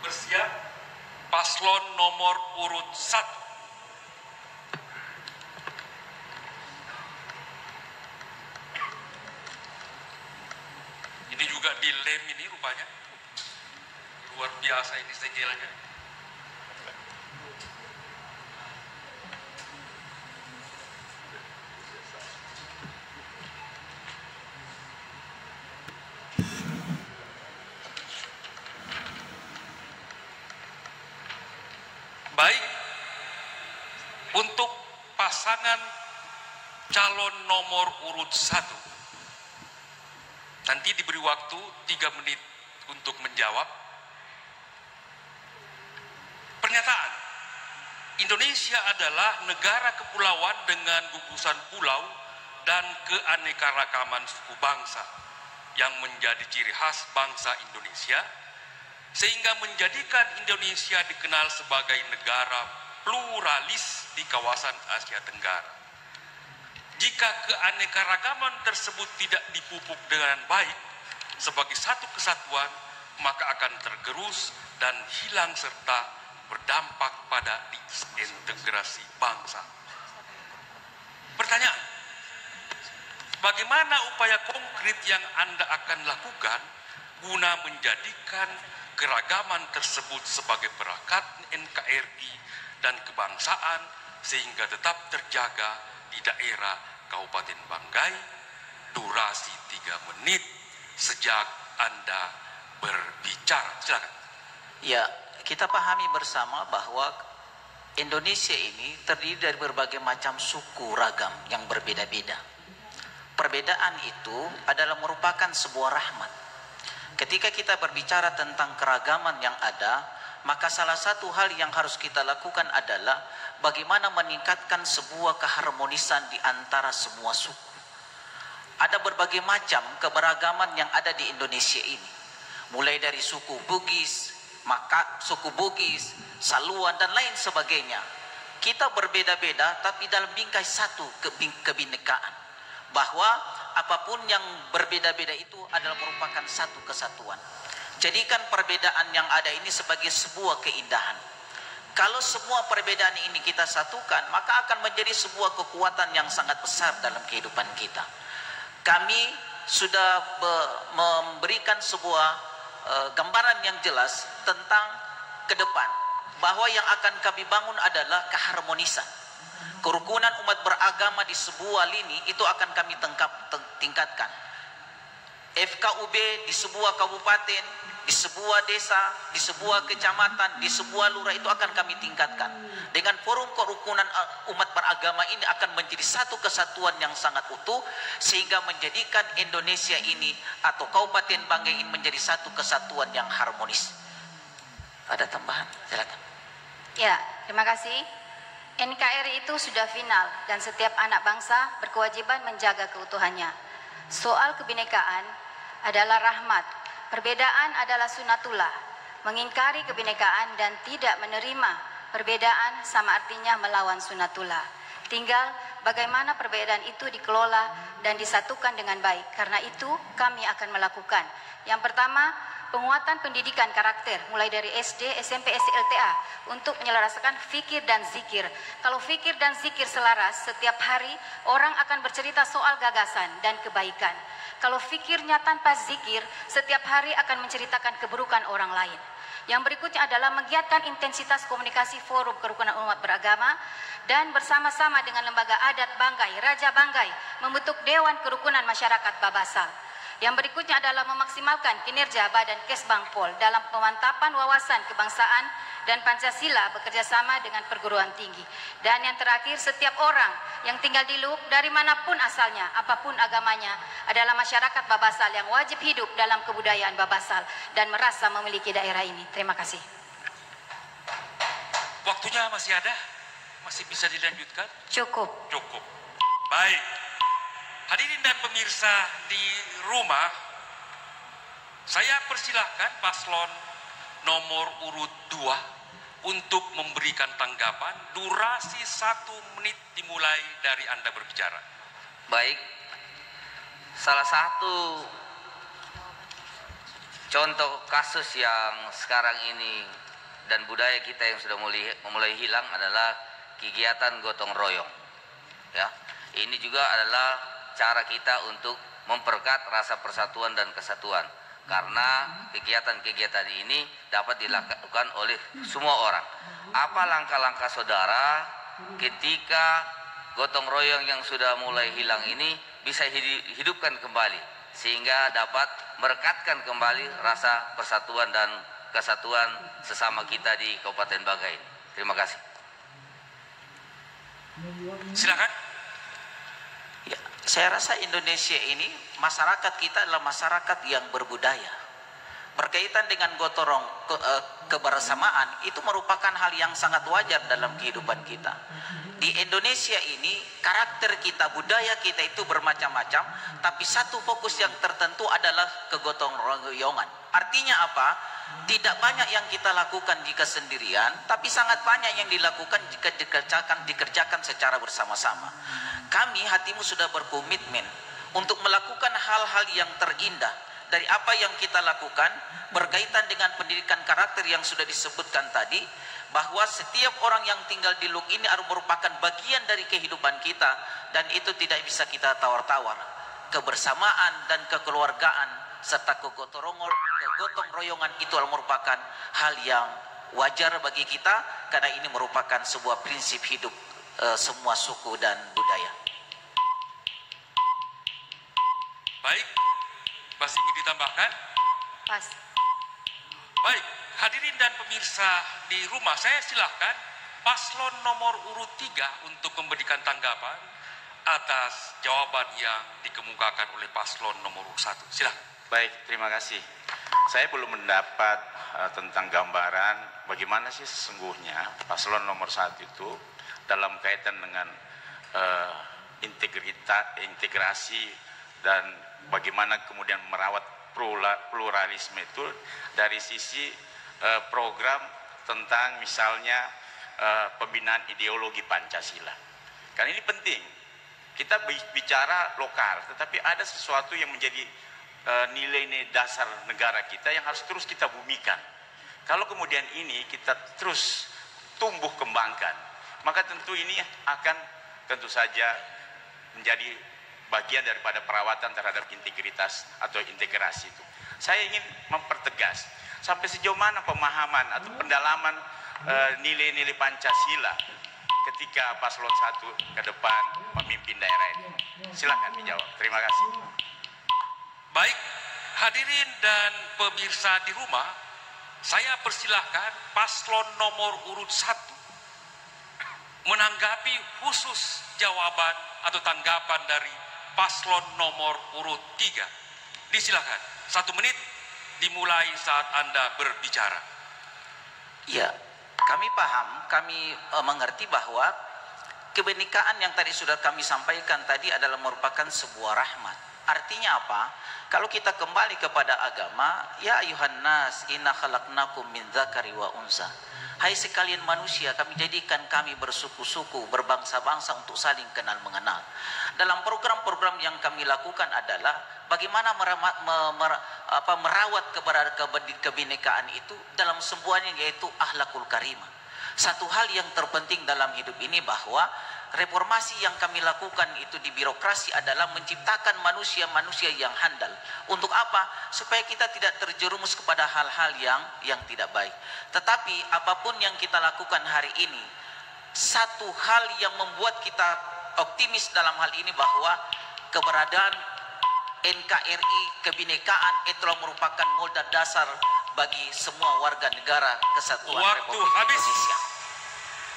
Bersiap paslon nomor urut 1. Ini juga dilem ini rupanya. Luar biasa ini segelnya. Baik, untuk pasangan calon nomor urut 1, nanti diberi waktu 3 menit untuk menjawab. Pernyataan, Indonesia adalah negara kepulauan dengan gugusan pulau dan keanekaragaman suku bangsa yang menjadi ciri khas bangsa Indonesia, sehingga menjadikan Indonesia dikenal sebagai negara pluralis di kawasan Asia Tenggara. Jika keanekaragaman tersebut tidak dipupuk dengan baik sebagai satu kesatuan, maka akan tergerus dan hilang serta berdampak pada disintegrasi bangsa. Pertanyaan, bagaimana upaya konkret yang Anda akan lakukan guna menjadikan keragaman tersebut sebagai perekat NKRI dan kebangsaan sehingga tetap terjaga di daerah Kabupaten Banggai? Durasi 3 menit sejak Anda berbicara. Silakan. Ya, kita pahami bersama bahwa Indonesia ini terdiri dari berbagai macam suku ragam yang berbeda-beda. Perbedaan itu adalah merupakan sebuah rahmat. Ketika kita berbicara tentang keragaman yang ada, maka salah satu hal yang harus kita lakukan adalah bagaimana meningkatkan sebuah keharmonisan di antara semua suku. Ada berbagai macam keberagaman yang ada di Indonesia ini. Mulai dari suku Bugis, suku Bugis, Saluan dan lain sebagainya. Kita berbeda-beda tapi dalam bingkai satu kebinekaan. Bahwa apapun yang berbeda-beda itu adalah merupakan satu kesatuan. Jadikan perbedaan yang ada ini sebagai sebuah keindahan. Kalau semua perbedaan ini kita satukan, maka akan menjadi sebuah kekuatan yang sangat besar dalam kehidupan kita. Kami sudah memberikan sebuah gambaran yang jelas tentang ke depan, bahwa yang akan kami bangun adalah keharmonisan. Kerukunan umat beragama di sebuah lini itu akan kami tingkatkan. FKUB di sebuah kabupaten, di sebuah desa, di sebuah kecamatan, di sebuah lurah itu akan kami tingkatkan. Dengan forum kerukunan umat beragama ini akan menjadi satu kesatuan yang sangat utuh, sehingga menjadikan Indonesia ini atau Kabupaten Banggai ini menjadi satu kesatuan yang harmonis. Ada tambahan? Silakan. Ya, terima kasih. NKRI itu sudah final dan setiap anak bangsa berkewajiban menjaga keutuhannya. Soal kebinekaan adalah rahmat, perbedaan adalah sunatullah. Mengingkari kebinekaan dan tidak menerima perbedaan sama artinya melawan sunatullah. Tinggal bagaimana perbedaan itu dikelola dan disatukan dengan baik. Karena itu kami akan melakukan. Yang pertama, penguatan pendidikan karakter mulai dari SD, SMP, SLTA untuk menyelarasakan fikir dan zikir. Kalau fikir dan zikir selaras, setiap hari orang akan bercerita soal gagasan dan kebaikan. Kalau fikirnya tanpa zikir, setiap hari akan menceritakan keburukan orang lain. Yang berikutnya adalah menggiatkan intensitas komunikasi forum kerukunan umat beragama dan bersama-sama dengan lembaga adat Banggai, Raja Banggai membentuk Dewan Kerukunan Masyarakat Babasal. Yang berikutnya adalah memaksimalkan kinerja Badan Kesbangpol dalam pemantapan wawasan kebangsaan dan Pancasila bekerjasama dengan perguruan tinggi. Dan yang terakhir, setiap orang yang tinggal di Luhuk dari manapun asalnya, apapun agamanya, adalah masyarakat Babasal yang wajib hidup dalam kebudayaan Babasal dan merasa memiliki daerah ini. Terima kasih. Waktunya masih ada? Masih bisa dilanjutkan? Cukup. Cukup. Baik. Hadirin dan pemirsa di rumah, saya persilahkan paslon nomor urut 2 untuk memberikan tanggapan. Durasi 1 menit dimulai dari Anda berbicara. Baik, salah satu contoh kasus yang sekarang ini dan budaya kita yang sudah mulai hilang adalah kegiatan gotong royong. Ya, ini juga adalah cara kita untuk memperkuat rasa persatuan dan kesatuan, karena kegiatan-kegiatan ini dapat dilakukan oleh semua orang. Apa langkah-langkah saudara ketika gotong royong yang sudah mulai hilang ini bisa hidupkan kembali, sehingga dapat merekatkan kembali rasa persatuan dan kesatuan sesama kita di Kabupaten Banggai ini. Terima kasih. Silakan. Ya, saya rasa Indonesia ini, masyarakat kita adalah masyarakat yang berbudaya. Berkaitan dengan gotong kebersamaan itu merupakan hal yang sangat wajar dalam kehidupan kita. Di Indonesia ini karakter kita, budaya kita itu bermacam-macam, tapi satu fokus yang tertentu adalah kegotong royongan. Artinya apa? Tidak banyak yang kita lakukan jika sendirian, tapi sangat banyak yang dilakukan jika dikerjakan secara bersama-sama. Kami hatimu sudah berkomitmen untuk melakukan hal-hal yang terindah dari apa yang kita lakukan berkaitan dengan pendidikan karakter yang sudah disebutkan tadi, bahwa setiap orang yang tinggal di Luk ini harus merupakan bagian dari kehidupan kita, dan itu tidak bisa kita tawar-tawar. Kebersamaan dan kekeluargaan serta kegotong royongan itu merupakan hal yang wajar bagi kita, karena ini merupakan sebuah prinsip hidup semua suku dan budaya. Baik, masih ingin ditambahkan? Pas. Baik, hadirin dan pemirsa di rumah, saya silahkan paslon nomor urut 3 untuk memberikan tanggapan atas jawaban yang dikemukakan oleh paslon nomor urut 1. Silahkan. Baik, terima kasih. Saya belum mendapat tentang gambaran bagaimana sih sesungguhnya paslon nomor 1 itu dalam kaitan dengan integrasi dan bagaimana kemudian merawat pluralisme itu dari sisi program tentang misalnya pembinaan ideologi Pancasila. Karena ini penting. Kita bicara lokal, tetapi ada sesuatu yang menjadi nilai-nilai dasar negara kita yang harus terus kita bumikan. Kalau kemudian ini kita terus tumbuh kembangkan, maka tentu ini akan tentu saja menjadi bagian daripada perawatan terhadap integritas atau integrasi itu. Saya ingin mempertegas sampai sejauh mana pemahaman atau pendalaman nilai-nilai Pancasila ketika paslon 1 ke depan memimpin daerah ini. Silakan dijawab. Terima kasih. Baik, hadirin dan pemirsa di rumah, saya persilahkan paslon nomor urut 1 menanggapi khusus jawaban atau tanggapan dari paslon nomor urut 3. Disilakan, 1 menit dimulai saat Anda berbicara. Ya, kami paham, kami mengerti bahwa kebenekaan yang tadi sudah kami sampaikan tadi adalah merupakan sebuah rahmat. Artinya apa? Kalau kita kembali kepada agama, ya ayuhan nas inna khalaqnakum min dzakari wa unsa. Hai sekalian manusia, kami jadikan kami bersuku-suku, berbangsa-bangsa untuk saling kenal mengenal. Dalam program-program yang kami lakukan adalah bagaimana merawat kebinekaan itu dalam semuanya, yaitu akhlakul karimah. Satu hal yang terpenting dalam hidup ini bahwa reformasi yang kami lakukan itu di birokrasi adalah menciptakan manusia-manusia yang handal. Untuk apa? Supaya kita tidak terjerumus kepada hal-hal yang tidak baik. Tetapi apapun yang kita lakukan hari ini, satu hal yang membuat kita optimis dalam hal ini bahwa keberadaan NKRI, kebinekaan itulah merupakan modal dasar bagi semua warga negara kesatuan Waktu Republik habis. Indonesia.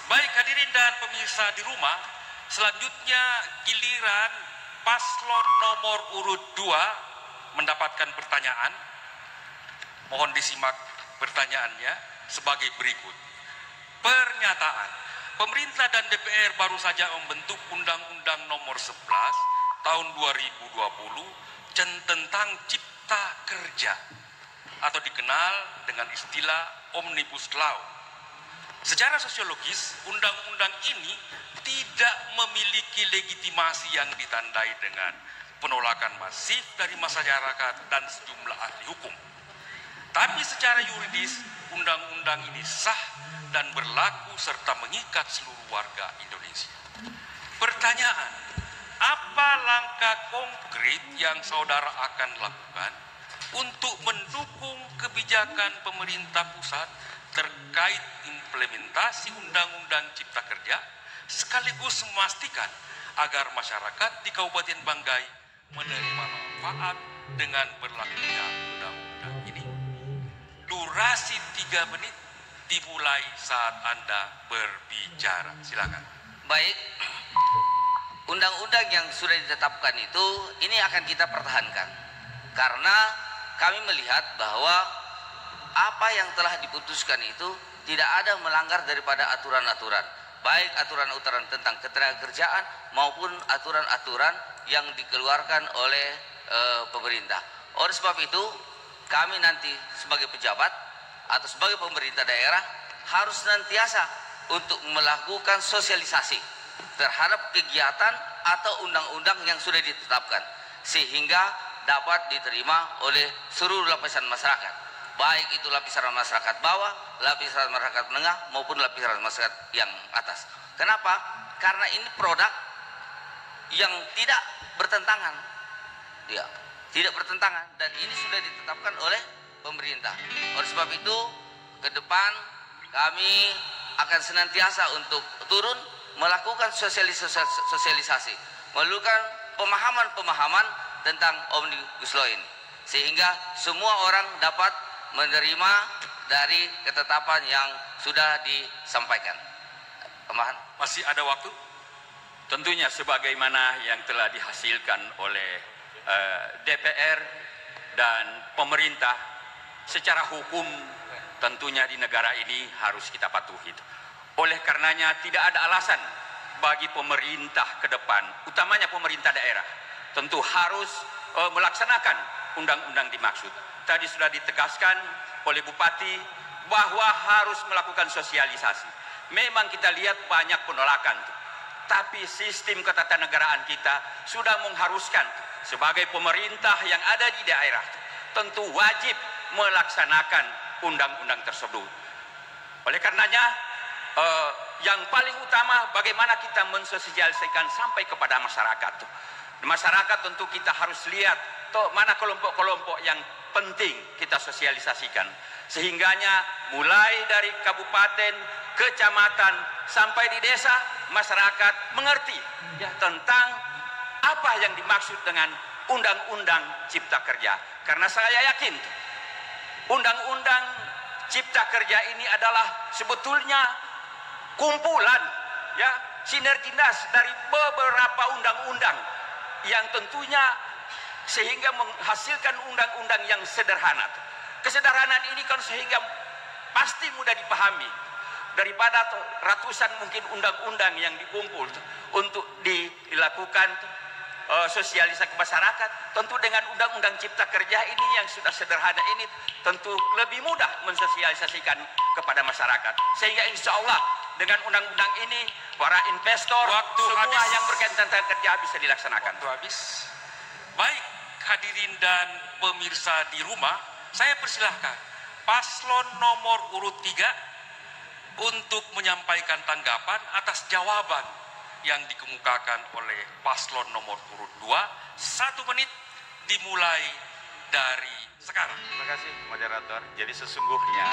Baik hadirin dan pemirsa di rumah, selanjutnya giliran paslon nomor urut 2 mendapatkan pertanyaan. Mohon disimak pertanyaannya sebagai berikut. Pernyataan, pemerintah dan DPR baru saja membentuk Undang-Undang nomor 11 tahun 2020 tentang Cipta Kerja atau dikenal dengan istilah Omnibus Law. Secara sosiologis, undang-undang ini tidak memiliki legitimasi yang ditandai dengan penolakan masif dari masyarakat dan sejumlah ahli hukum. Tapi secara yuridis, undang-undang ini sah dan berlaku serta mengikat seluruh warga Indonesia. Pertanyaan, apa langkah konkret yang saudara akan lakukan untuk mendukung kebijakan pemerintah pusat terkait implementasi Undang-Undang Cipta Kerja, sekaligus memastikan agar masyarakat di Kabupaten Banggai menerima manfaat dengan berlakunya undang-undang ini? Durasi 3 menit dimulai saat Anda berbicara. Silakan. Baik, undang-undang yang sudah ditetapkan itu ini akan kita pertahankan karena kami melihat bahwa apa yang telah diputuskan itu tidak ada melanggar daripada aturan-aturan, baik aturan-aturan tentang ketenagakerjaan maupun aturan-aturan yang dikeluarkan oleh pemerintah. Oleh sebab itu, kami nanti sebagai pejabat atau sebagai pemerintah daerah harus senantiasa untuk melakukan sosialisasi terhadap kegiatan atau undang-undang yang sudah ditetapkan sehingga dapat diterima oleh seluruh lapisan masyarakat, baik itu lapisan masyarakat bawah, lapisan masyarakat menengah maupun lapisan masyarakat yang atas. Kenapa? Karena ini produk yang tidak bertentangan, ya, tidak bertentangan, dan ini sudah ditetapkan oleh pemerintah. Oleh sebab itu, ke depan kami akan senantiasa untuk turun melakukan sosialisasi, melakukan pemahaman-pemahaman tentang Omnibus Law ini, sehingga semua orang dapat menerima dari ketetapan yang sudah disampaikan. Pemahaman? Masih ada waktu? Tentunya sebagaimana yang telah dihasilkan oleh DPR dan pemerintah secara hukum, tentunya di negara ini harus kita patuhi. Oleh karenanya tidak ada alasan bagi pemerintah ke depan, utamanya pemerintah daerah, tentu harus melaksanakan undang-undang dimaksud. Tadi sudah ditegaskan oleh Bupati bahwa harus melakukan sosialisasi. Memang kita lihat banyak penolakan, tapi sistem ketatanegaraan kita sudah mengharuskan sebagai pemerintah yang ada di daerah tentu wajib melaksanakan undang-undang tersebut. Oleh karenanya yang paling utama bagaimana kita mensosialisasikan sampai kepada masyarakat. Masyarakat tentu kita harus lihat mana kelompok-kelompok yang penting kita sosialisasikan, sehingganya mulai dari kabupaten, kecamatan sampai di desa, masyarakat mengerti ya tentang apa yang dimaksud dengan Undang-Undang Cipta Kerja. Karena saya yakin Undang-Undang Cipta Kerja ini adalah sebetulnya kumpulan ya sinergitas dari beberapa undang-undang yang tentunya sehingga menghasilkan undang-undang yang sederhana. Kesederhanaan ini kan sehingga pasti mudah dipahami daripada ratusan mungkin undang-undang yang dikumpul untuk dilakukan sosialisasi ke masyarakat. Tentu dengan Undang-Undang Cipta Kerja ini yang sudah sederhana ini tentu lebih mudah mensosialisasikan kepada masyarakat, sehingga insya Allah dengan undang-undang ini para investor semua yang berkaitan dengan kerja bisa dilaksanakan. Waktu habis. Baik hadirin dan pemirsa di rumah, saya persilahkan paslon nomor urut 3 untuk menyampaikan tanggapan atas jawaban yang dikemukakan oleh paslon nomor urut 2. 1 menit dimulai dari sekarang. Terima kasih moderator. Jadi sesungguhnya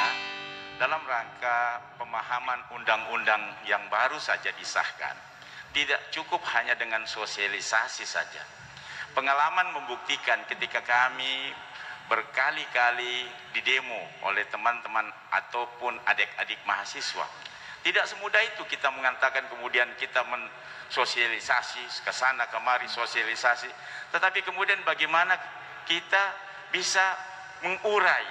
dalam rangka pemahaman undang-undang yang baru saja disahkan, tidak cukup hanya dengan sosialisasi saja. Pengalaman membuktikan ketika kami berkali-kali didemo oleh teman-teman ataupun adik-adik mahasiswa, tidak semudah itu kita mengatakan kemudian kita mensosialisasi ke sana kemari sosialisasi, tetapi kemudian bagaimana kita bisa mengurai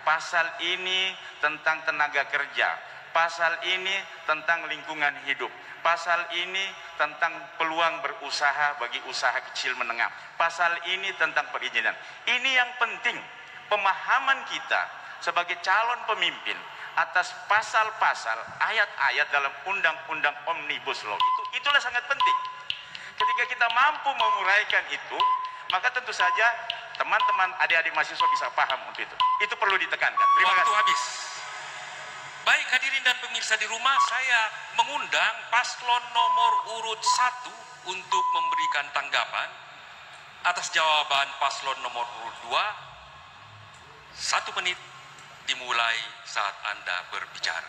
pasal ini tentang tenaga kerja, pasal ini tentang lingkungan hidup, pasal ini tentang peluang berusaha bagi usaha kecil menengah, pasal ini tentang perizinan. Ini yang penting, pemahaman kita sebagai calon pemimpin atas pasal-pasal, ayat-ayat dalam undang-undang Omnibus Law itulah sangat penting. Ketika kita mampu menguraikan itu, maka tentu saja teman-teman adik-adik mahasiswa bisa paham untuk itu. Itu perlu ditekankan. Terima Waktu kasih. habis. Baik hadirin dan pemirsa di rumah, saya mengundang paslon nomor urut 1 untuk memberikan tanggapan atas jawaban paslon nomor urut 2. 1 menit dimulai saat Anda berbicara.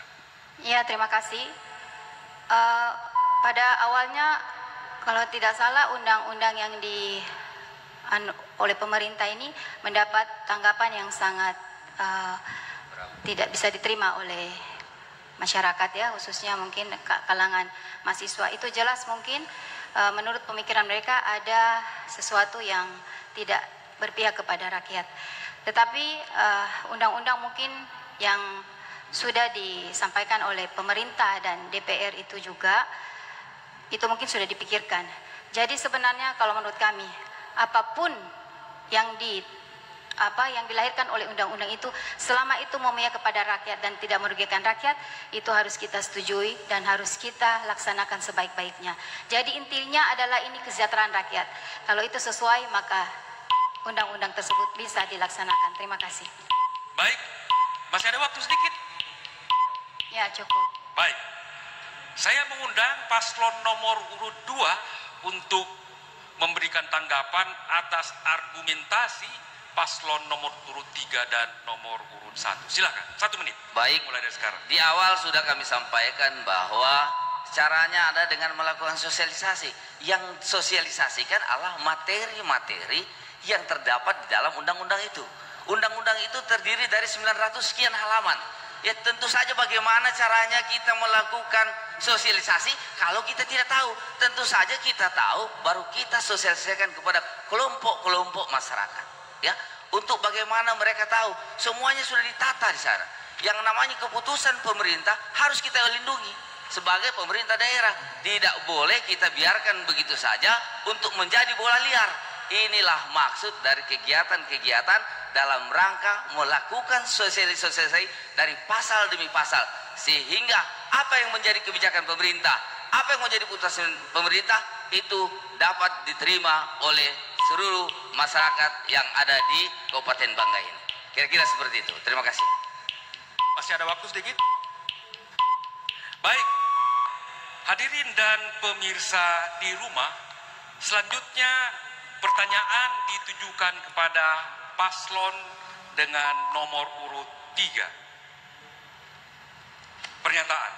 Ya, terima kasih. Pada awalnya, kalau tidak salah, undang-undang yang oleh pemerintah ini mendapat tanggapan yang sangat tidak bisa diterima oleh masyarakat, ya, khususnya mungkin kalangan mahasiswa. Itu jelas mungkin menurut pemikiran mereka ada sesuatu yang tidak berpihak kepada rakyat. Tetapi undang-undang mungkin yang sudah disampaikan oleh pemerintah dan DPR itu juga, itu mungkin sudah dipikirkan. Jadi sebenarnya kalau menurut kami, apapun yang dilahirkan oleh undang-undang itu, selama itu memihak kepada rakyat dan tidak merugikan rakyat, itu harus kita setujui dan harus kita laksanakan sebaik-baiknya. Jadi intinya adalah ini kesejahteraan rakyat. Kalau itu sesuai, maka undang-undang tersebut bisa dilaksanakan. Terima kasih. Baik, masih ada waktu sedikit? Ya, cukup. Baik, saya mengundang paslon nomor urut 2 untuk memberikan tanggapan atas argumentasi paslon nomor urut 3 dan nomor urut 1. Silakan, 1 menit. Baik, Mulai dari sekarang. di awal sudah kami sampaikan bahwa caranya ada dengan melakukan sosialisasi. Yang sosialisasikan adalah materi-materi yang terdapat di dalam undang-undang itu. Undang-undang itu terdiri dari 900 sekian halaman. Ya tentu saja bagaimana caranya kita melakukan sosialisasi kalau kita tidak tahu. Tentu saja kita tahu baru kita sosialisasikan kepada kelompok-kelompok masyarakat. Ya, untuk bagaimana mereka tahu, semuanya sudah ditata di sana. Yang namanya keputusan pemerintah harus kita lindungi sebagai pemerintah daerah. Tidak boleh kita biarkan begitu saja untuk menjadi bola liar. Inilah maksud dari kegiatan-kegiatan dalam rangka melakukan sosialisasi dari pasal demi pasal, sehingga apa yang menjadi kebijakan pemerintah, apa yang menjadi putusan pemerintah itu dapat diterima oleh seluruh masyarakat yang ada di Kabupaten Banggai ini. Kira-kira seperti itu. Terima kasih. Masih ada waktu sedikit? Baik, hadirin dan pemirsa di rumah, selanjutnya pertanyaan ditujukan kepada paslon dengan nomor urut 3. Pernyataan,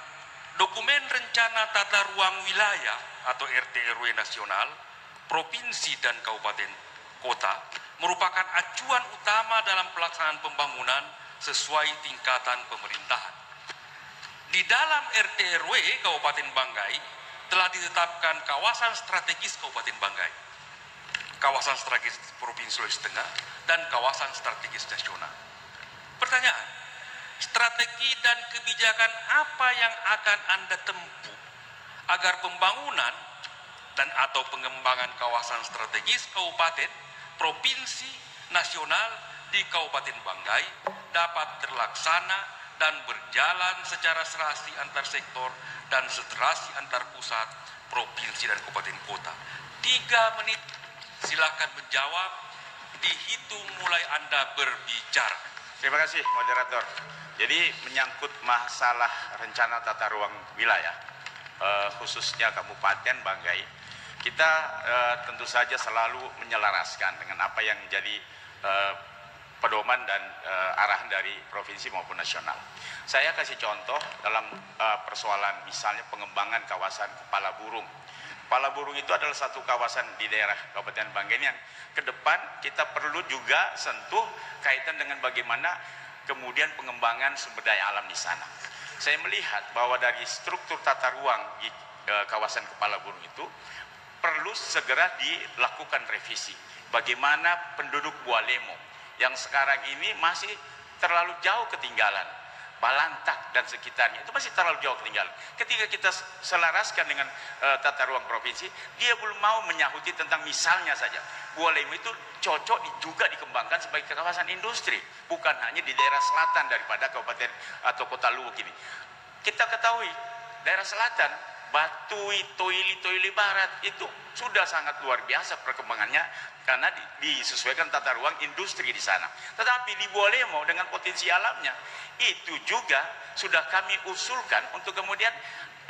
dokumen rencana tata ruang wilayah atau RT/RW nasional, provinsi dan kabupaten kota merupakan acuan utama dalam pelaksanaan pembangunan sesuai tingkatan pemerintahan. Di dalam RT/RW Kabupaten Banggai telah ditetapkan kawasan strategis Kabupaten Banggai, kawasan strategis Provinsi Sulawesi Tengah, dan kawasan strategis nasional. Pertanyaan, strategi dan kebijakan apa yang akan Anda tempuh agar pembangunan dan atau pengembangan kawasan strategis kabupaten, provinsi, nasional di Kabupaten Banggai dapat terlaksana dan berjalan secara serasi antar sektor dan seterasi antar pusat, provinsi, dan kabupaten kota. 3 menit. Silakan menjawab, dihitung mulai Anda berbicara. Terima kasih moderator. Jadi menyangkut masalah rencana tata ruang wilayah, khususnya Kabupaten Banggai, kita tentu saja selalu menyelaraskan dengan apa yang menjadi pedoman dan arahan dari provinsi maupun nasional. Saya kasih contoh dalam persoalan misalnya pengembangan kawasan Kepala Burung. Kepala Burung itu adalah satu kawasan di daerah Kabupaten Banggai yang ke depan kita perlu juga sentuh kaitan dengan bagaimana kemudian pengembangan sumber daya alam di sana. Saya melihat bahwa dari struktur tata ruang di kawasan Kepala Burung itu perlu segera dilakukan revisi. Bagaimana penduduk Bualemo yang sekarang ini masih terlalu jauh ketinggalan, Balantak dan sekitarnya itu masih terlalu jauh ketinggalan. Ketika kita selaraskan dengan tata ruang provinsi, dia belum mau menyahuti tentang misalnya saja Bualemo itu cocok juga dikembangkan sebagai kawasan industri, bukan hanya di daerah selatan daripada kabupaten atau kota Luwuk ini. Kita ketahui daerah selatan, Batui, Toili Barat itu sudah sangat luar biasa perkembangannya karena disesuaikan tata ruang industri di sana. Tetapi di Bualemo dengan potensi alamnya itu juga sudah kami usulkan untuk kemudian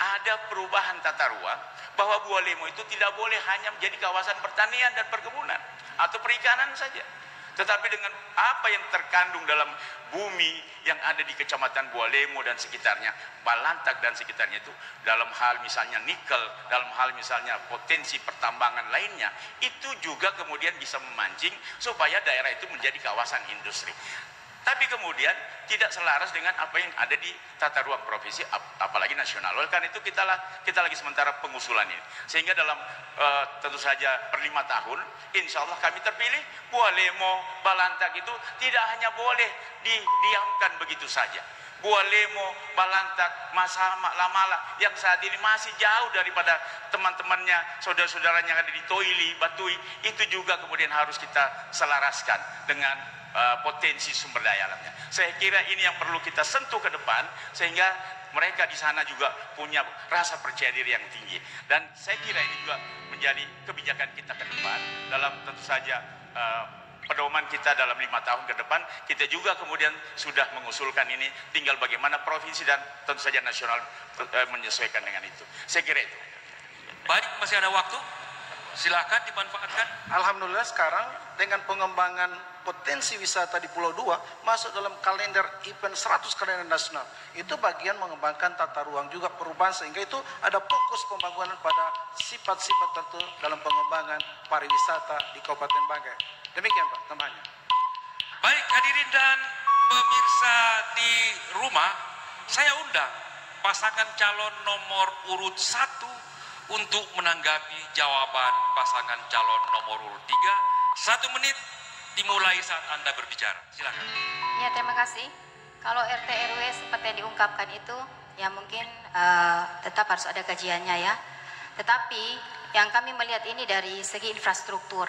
ada perubahan tata ruang, bahwa Bualemo itu tidak boleh hanya menjadi kawasan pertanian dan perkebunan atau perikanan saja, tetapi dengan apa yang terkandung dalam bumi yang ada di Kecamatan Bualemo dan sekitarnya, Balantak dan sekitarnya itu, dalam hal misalnya nikel, dalam hal misalnya potensi pertambangan lainnya, itu juga kemudian bisa memancing supaya daerah itu menjadi kawasan industri. Tapi kemudian tidak selaras dengan apa yang ada di tata ruang provinsi, apalagi nasional. Oleh karena itu kita lagi sementara pengusulan ini, sehingga dalam tentu saja per 5 tahun insya Allah kami terpilih, Bualemo, Balantak itu tidak hanya boleh didiamkan begitu saja. Bualemo, Balantak, Masama, Lamala yang saat ini masih jauh daripada teman-temannya, saudara-saudaranya yang ada di Toili, Batui, itu juga kemudian harus kita selaraskan dengan potensi sumber daya alamnya. Saya kira ini yang perlu kita sentuh ke depan, sehingga mereka di sana juga punya rasa percaya diri yang tinggi. Dan saya kira ini juga menjadi kebijakan kita ke depan dalam tentu saja pedoman kita dalam 5 tahun ke depan. Kita juga kemudian sudah mengusulkan ini, tinggal bagaimana provinsi dan tentu saja nasional menyesuaikan dengan itu. Saya kira itu. Baik, masih ada waktu, silakan dimanfaatkan. Alhamdulillah sekarang dengan pengembangan potensi wisata di Pulau Dua masuk dalam kalender event 100 kalender nasional. Itu bagian mengembangkan tata ruang juga perubahan, sehingga itu ada fokus pembangunan pada sifat-sifat tertentu dalam pengembangan pariwisata di Kabupaten Banggai. Demikian Pak tambahannya. Baik, hadirin dan pemirsa di rumah, saya undang pasangan calon nomor urut 1 untuk menanggapi jawaban pasangan calon nomor urut 3. 1 menit dimulai saat Anda berbicara. Silakan. Ya, terima kasih. Kalau RT RW seperti yang diungkapkan itu, ya mungkin tetap harus ada kajiannya ya. Tetapi yang kami melihat ini dari segi infrastruktur,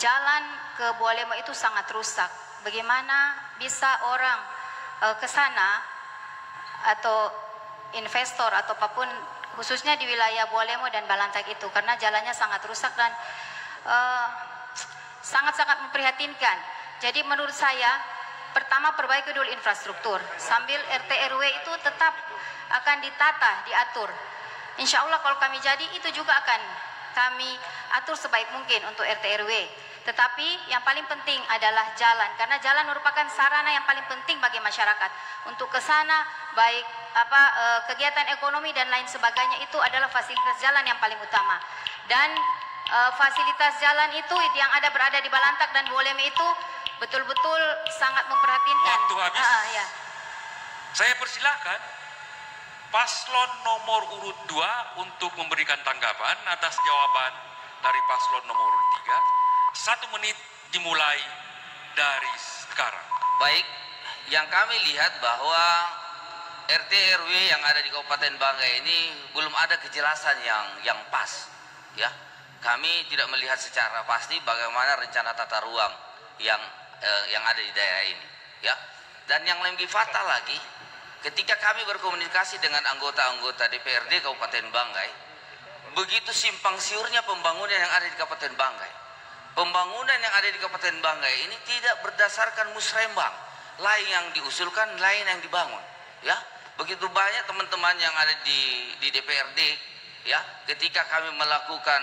jalan ke Bualemo itu sangat rusak. Bagaimana bisa orang ke sana atau investor atau apapun, khususnya di wilayah Bualemo dan Balantak itu, karena jalannya sangat rusak dan sangat-sangat memprihatinkan. Jadi menurut saya, pertama perbaiki dulu infrastruktur, sambil RT RW itu tetap akan ditata, diatur. Insya Allah kalau kami jadi, itu juga akan kami atur sebaik mungkin untuk RT RW. Tetapi yang paling penting adalah jalan, karena jalan merupakan sarana yang paling penting bagi masyarakat untuk ke sana, baik kegiatan ekonomi dan lain sebagainya. Itu adalah fasilitas jalan yang paling utama. Dan fasilitas jalan itu yang berada di Balantak dan Bualemo itu betul-betul sangat memprihatinkan. Waktu habis. Ya. Saya persilahkan paslon nomor urut 2 untuk memberikan tanggapan atas jawaban dari paslon nomor urut 3. 1 menit dimulai dari sekarang. Baik, yang kami lihat bahwa RT RW yang ada di Kabupaten Banggai ini belum ada kejelasan yang pas, ya. Kami tidak melihat secara pasti bagaimana rencana tata ruang yang ada di daerah ini, ya. Dan yang lebih fatal lagi, ketika kami berkomunikasi dengan anggota-anggota DPRD Kabupaten Banggai, begitu simpang siurnya pembangunan yang ada di Kabupaten Banggai. Pembangunan yang ada di Kabupaten Banggai ini tidak berdasarkan musrembang, lain yang diusulkan, lain yang dibangun, ya. Begitu banyak teman-teman yang ada di DPRD, ya, ketika kami melakukan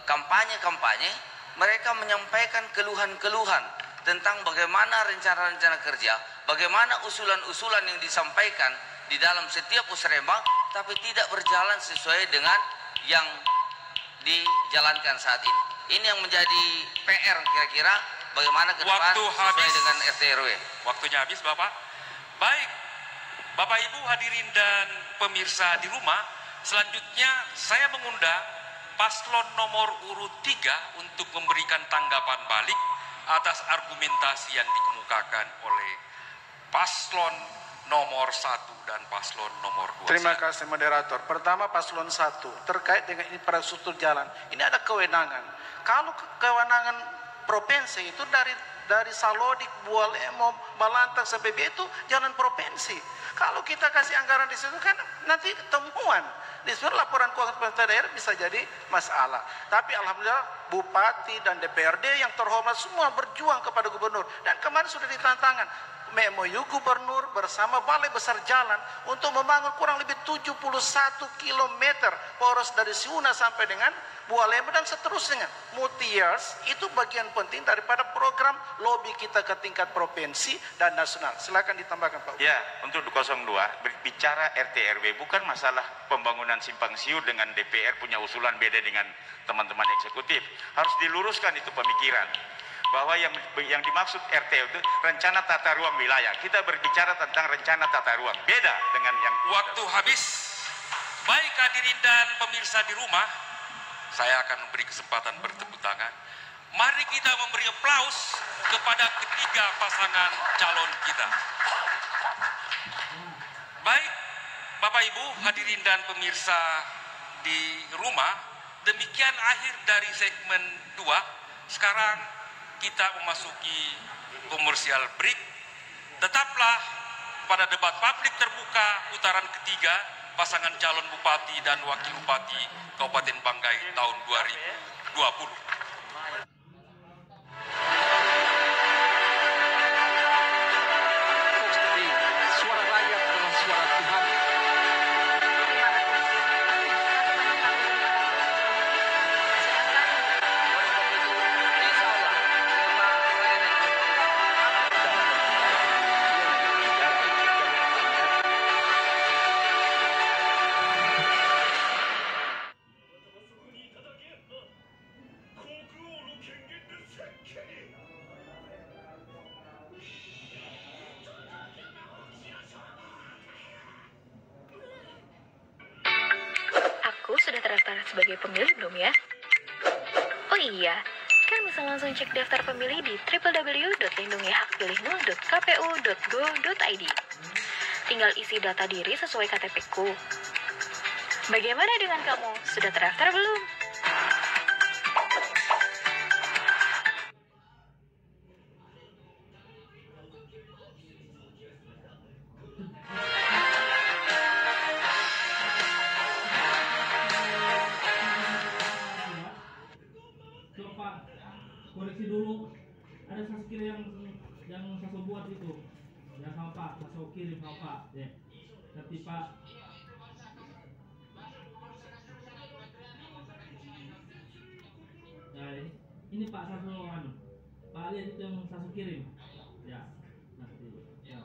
kampanye, mereka menyampaikan keluhan-keluhan tentang bagaimana rencana-rencana kerja, bagaimana usulan-usulan yang disampaikan di dalam setiap musrembang, tapi tidak berjalan sesuai dengan yang dijalankan saat ini. Ini yang menjadi PR kira-kira bagaimana ke depan sesuai dengan RT RW. Waktunya habis, Bapak. Baik, Bapak Ibu hadirin dan pemirsa di rumah, selanjutnya saya mengundang paslon nomor urut 3 untuk memberikan tanggapan balik atas argumentasi yang dikemukakan oleh paslon nomor 1 dan paslon nomor 2. Terima kasih moderator. Pertama paslon 1 terkait dengan infrastruktur jalan. Ini ada kewenangan. Kalau kewenangan provinsi itu dari Salodik, Bualemo, Balantang sampai B itu jalan provinsi. Kalau kita kasih anggaran di situ kan nanti temuan. Di situ laporan keuangan pemerintah daerah bisa jadi masalah. Tapi alhamdulillah bupati dan DPRD yang terhormat semua berjuang kepada gubernur. Dan kemarin sudah ditantangan MOU gubernur bersama Balai Besar Jalan untuk membangun kurang lebih 71 km poros dari Siuna sampai dengan Bualema dan seterusnya. Multi-years itu bagian penting daripada program lobby kita ke tingkat provinsi dan nasional. Silakan ditambahkan Pak. Ya, untuk 02 berbicara RT RW bukan masalah pembangunan simpang siur dengan DPR punya usulan beda dengan teman-teman eksekutif. Harus diluruskan itu pemikiran bahwa yang dimaksud RT itu rencana tata ruang wilayah. Kita berbicara tentang rencana tata ruang, beda dengan yang Waktu habis. Baik hadirin dan pemirsa di rumah, saya akan memberi kesempatan bertepuk tangan. Mari kita memberi aplaus kepada ketiga pasangan calon kita. Baik, Bapak Ibu, hadirin dan pemirsa di rumah, demikian akhir dari segmen 2. Sekarang kita memasuki komersial break. Tetaplah pada debat publik terbuka putaran ketiga pasangan calon bupati dan wakil bupati Kabupaten Banggai tahun 2020. Suara rakyat adalah suara Tuhan. Aku sudah terdaftar sebagai pemilih belum ya? Oh iya, kan bisa langsung cek daftar pemilih di www.lindungihakpilihmu.kpu.go.id. Tinggal isi data diri sesuai KTP-ku. Bagaimana dengan kamu? Sudah terdaftar belum? Coba koreksi dulu, ada saya kira yang saya buat itu ya sama Pak, saya kirim sama Pak ya. Nanti Pak ya ini Pak saya Pak lihat itu yang saya kirim ya nanti ya.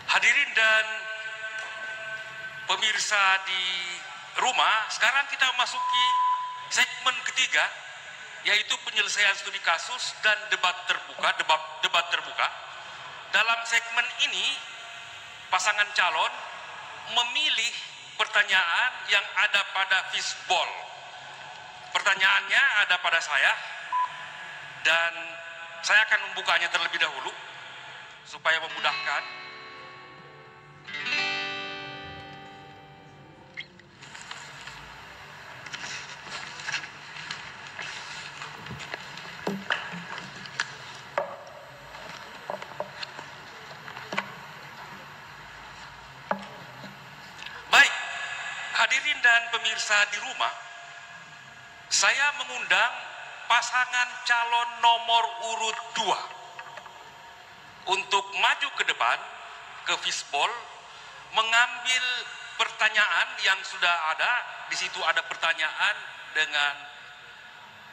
Hadirin dan pemirsa di rumah, sekarang kita masuki segmen ketiga, yaitu penyelesaian studi kasus dan debat terbuka. Dalam segmen ini, pasangan calon memilih pertanyaan yang ada pada fishbowl. Pertanyaannya ada pada saya, dan saya akan membukanya terlebih dahulu supaya memudahkan. Baik, hadirin dan pemirsa di rumah, saya mengundang pasangan calon nomor urut 2 untuk maju ke depan ke fishbowl, mengambil pertanyaan yang sudah ada. Di situ ada pertanyaan dengan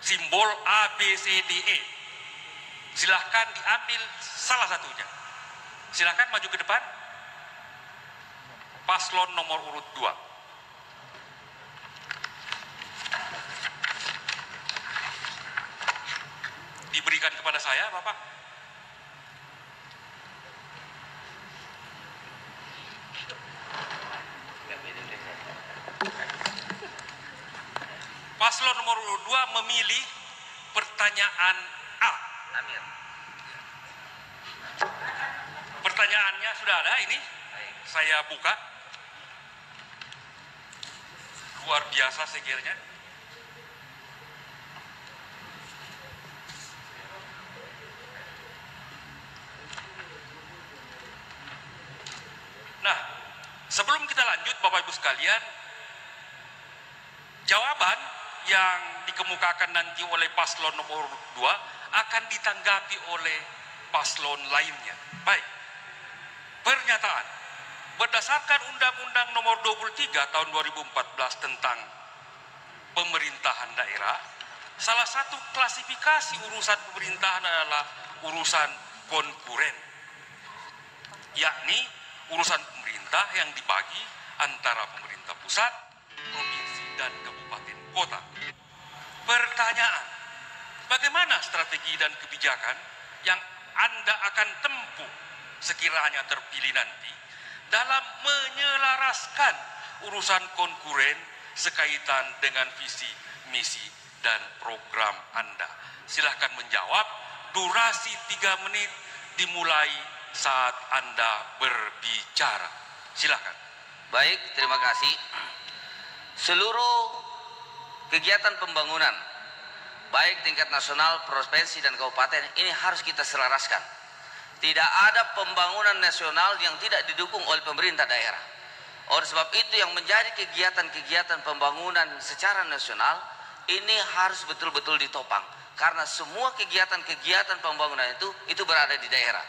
simbol A, B, C, D, E. Silahkan diambil salah satunya. Silahkan maju ke depan. Paslon nomor urut 2. Diberikan kepada saya, Bapak. nomor urut 2 memilih pertanyaan A. Amir. Pertanyaannya sudah ada ini. Saya buka. Luar biasa sekiranya. Nah, sebelum kita lanjut Bapak Ibu sekalian, jawaban yang dikemukakan nanti oleh paslon nomor 2 akan ditanggapi oleh paslon lainnya. Baik, pernyataan. Berdasarkan Undang-Undang nomor 23 tahun 2014 tentang pemerintahan daerah, salah satu klasifikasi urusan pemerintahan adalah urusan konkuren, yakni urusan pemerintah yang dibagi antara pemerintah pusat, provinsi, dan kabupaten kota. Pertanyaan, bagaimana strategi dan kebijakan yang Anda akan tempuh sekiranya terpilih nanti dalam menyelaraskan urusan konkuren sekaitan dengan visi, misi, dan program Anda? Silahkan menjawab, durasi 3 menit dimulai saat Anda berbicara. Silahkan. Baik, terima kasih. Seluruh kegiatan pembangunan, baik tingkat nasional, provinsi, dan kabupaten, ini harus kita selaraskan. Tidak ada pembangunan nasional yang tidak didukung oleh pemerintah daerah. Oleh sebab itu yang menjadi kegiatan-kegiatan pembangunan secara nasional, ini harus betul-betul ditopang. Karena semua kegiatan-kegiatan pembangunan itu berada di daerah.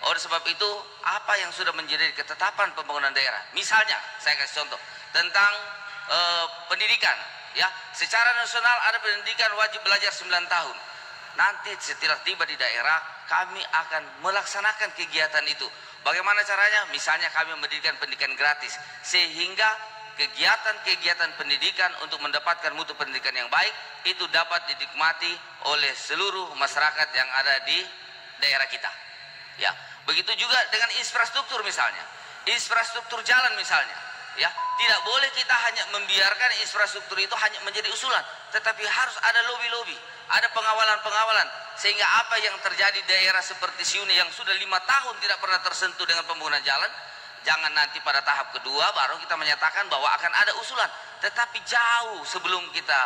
Oleh sebab itu, apa yang sudah menjadi ketetapan pembangunan daerah, misalnya saya kasih contoh tentang pendidikan, ya, secara nasional ada pendidikan wajib belajar 9 tahun. Nanti setelah tiba di daerah, kami akan melaksanakan kegiatan itu. Bagaimana caranya? Misalnya kami mendirikan pendidikan gratis, sehingga kegiatan-kegiatan pendidikan untuk mendapatkan mutu pendidikan yang baik itu dapat dinikmati oleh seluruh masyarakat yang ada di daerah kita. Ya, begitu juga dengan infrastruktur misalnya, infrastruktur jalan misalnya, ya, tidak boleh kita hanya membiarkan infrastruktur itu hanya menjadi usulan, tetapi harus ada lobby-lobby, ada pengawalan-pengawalan, sehingga apa yang terjadi di daerah seperti Siune yang sudah 5 tahun tidak pernah tersentuh dengan pembangunan jalan, jangan nanti pada tahap kedua baru kita menyatakan bahwa akan ada usulan, tetapi jauh sebelum kita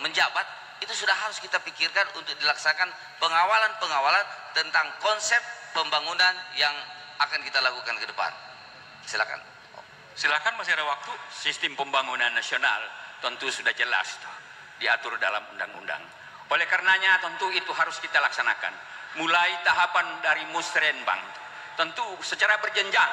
menjabat, itu sudah harus kita pikirkan untuk dilaksanakan pengawalan-pengawalan tentang konsep pembangunan yang akan kita lakukan ke depan. Silakan. Silakan, masih ada waktu. Sistem pembangunan nasional tentu sudah jelas diatur dalam undang-undang. Oleh karenanya tentu itu harus kita laksanakan. Mulai tahapan dari musrenbang, tentu secara berjenjang,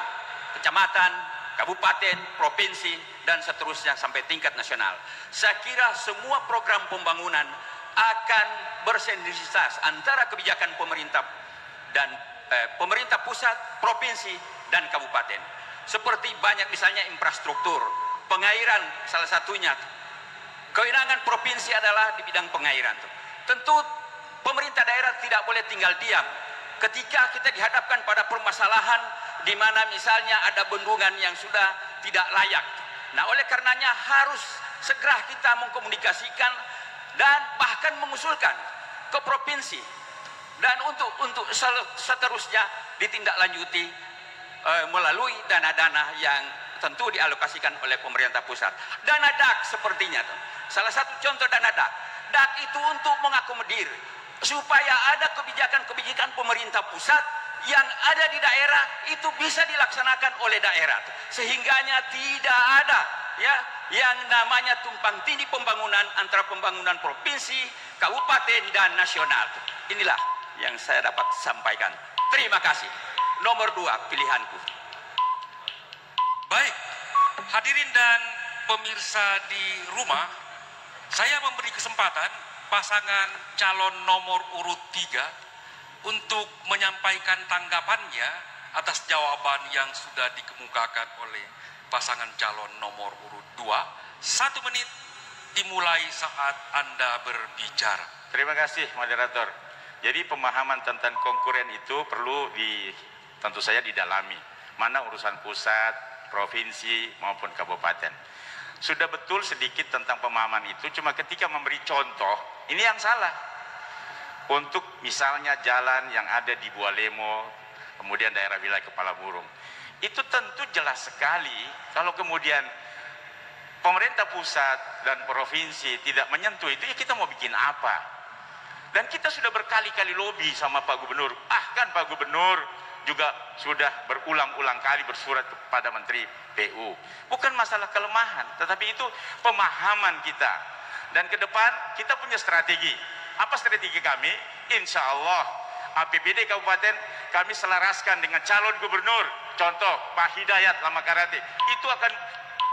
kecamatan, kabupaten, provinsi, dan seterusnya sampai tingkat nasional. Saya kira semua program pembangunan akan bersinergitas antara kebijakan pemerintah dan pemerintah pusat, provinsi, dan kabupaten. Seperti banyak misalnya infrastruktur, pengairan salah satunya. Kewenangan provinsi adalah di bidang pengairan. Tentu pemerintah daerah tidak boleh tinggal diam ketika kita dihadapkan pada permasalahan di mana misalnya ada bendungan yang sudah tidak layak. Nah, oleh karenanya harus segera kita mengkomunikasikan dan bahkan mengusulkan ke provinsi, dan untuk seterusnya ditindaklanjuti melalui dana-dana yang tentu dialokasikan oleh pemerintah pusat. Dana DAK sepertinya salah satu contoh dana DAK. DAK itu untuk mengakomodir supaya ada kebijakan-kebijakan pemerintah pusat yang ada di daerah itu bisa dilaksanakan oleh daerah, sehingganya tidak ada ya yang namanya tumpang tindih pembangunan antara pembangunan provinsi, kabupaten, dan nasional. Inilah yang saya dapat sampaikan. Terima kasih. Nomor 2 pilihanku. Baik, hadirin dan pemirsa di rumah, saya memberi kesempatan pasangan calon nomor urut 3 untuk menyampaikan tanggapannya atas jawaban yang sudah dikemukakan oleh pasangan calon nomor urut 2. 1 menit dimulai saat Anda berbicara. Terima kasih moderator. Jadi pemahaman tentang konkuren itu perlu tentu saja didalami. Mana urusan pusat, provinsi maupun kabupaten. Sudah betul sedikit tentang pemahaman itu, cuma ketika memberi contoh, ini yang salah. Untuk misalnya jalan yang ada di Bualemo, kemudian daerah wilayah Kepala Burung, itu tentu jelas sekali kalau kemudian pemerintah pusat dan provinsi tidak menyentuh itu, ya kita mau bikin apa? Dan kita sudah berkali-kali lobby sama Pak Gubernur. Kan Pak Gubernur juga sudah berulang-ulang kali bersurat kepada Menteri PU. Bukan masalah kelemahan, tetapi itu pemahaman kita. Dan ke depan kita punya strategi. Apa strategi kami? Insya Allah APBD Kabupaten kami selaraskan dengan calon gubernur. Contoh Pak Hidayat Lamakarate. Itu akan